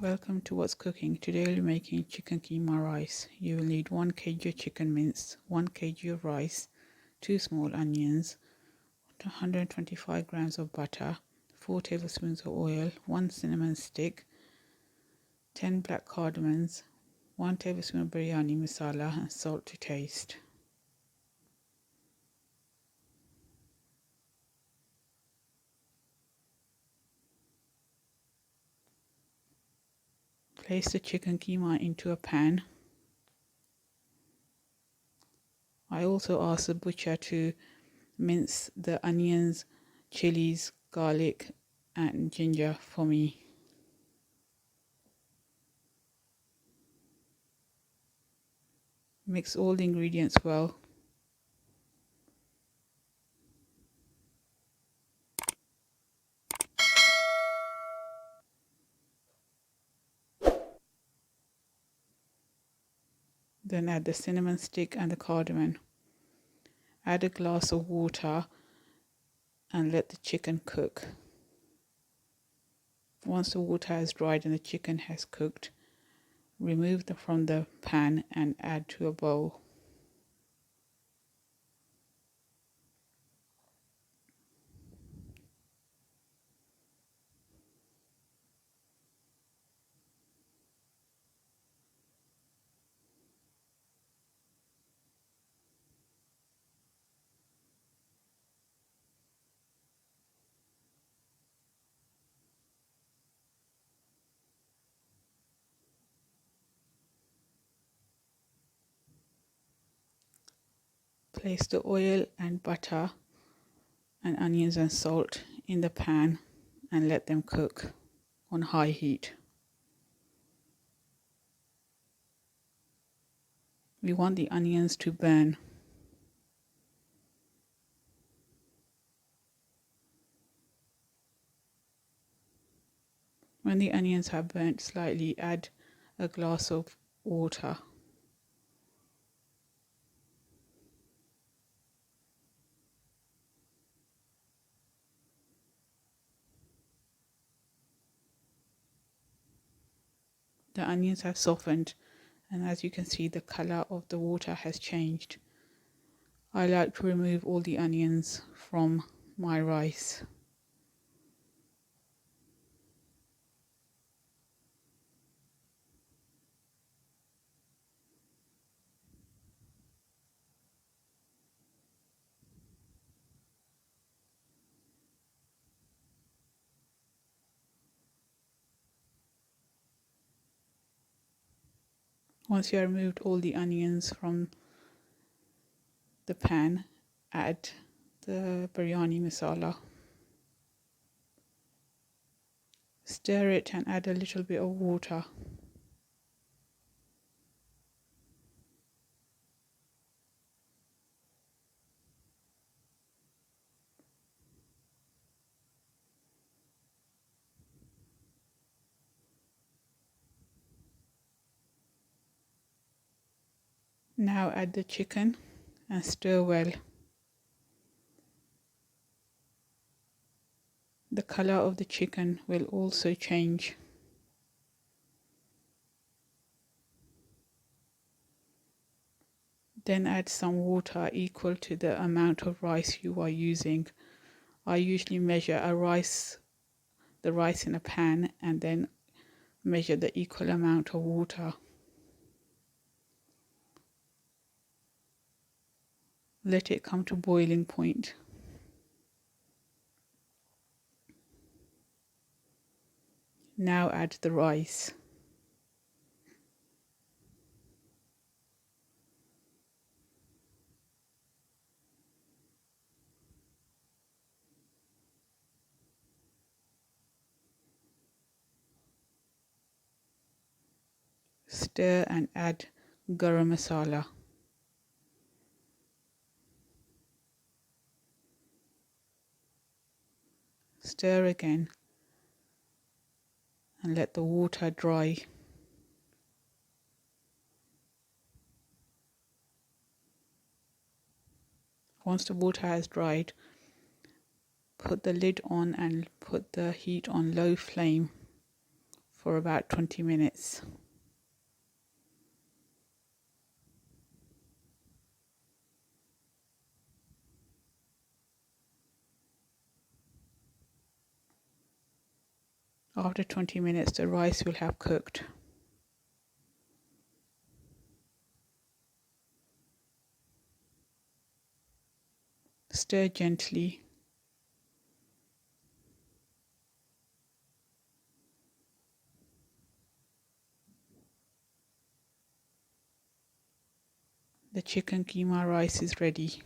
Welcome to What's Cooking. Today we'll be making chicken keema rice. You will need 1 kg of chicken mince, 1 kg of rice, 2 small onions, 125 grams of butter, 4 tablespoons of oil, 1 cinnamon stick, 10 black cardamoms, 1 tablespoon of biryani masala and salt to taste. Place the chicken keema into a pan. I also asked the butcher to mince the onions, chilies, garlic and ginger for me. Mix all the ingredients well. Then add the cinnamon stick and the cardamom. Add a glass of water and let the chicken cook. Once the water has dried and the chicken has cooked, remove them from the pan and add to a bowl. Place the oil and butter and onions and salt in the pan and let them cook on high heat. We want the onions to burn. When the onions have burnt slightly, add a glass of water. The onions have softened, and as you can see, the color of the water has changed. I like to remove all the onions from my rice. Once you have removed all the onions from the pan, add the biryani masala. Stir it and add a little bit of water. Now add the chicken and stir well. The color of the chicken will also change. Then add some water equal to the amount of rice you are using. I usually measure the rice in a pan and then measure the equal amount of water. Let it come to boiling point. Now add the rice. Stir and add garam masala. Stir again and let the water dry. Once the water has dried, put the lid on and put the heat on low flame for about 20 minutes. After 20 minutes, the rice will have cooked. Stir gently. The chicken keema rice is ready.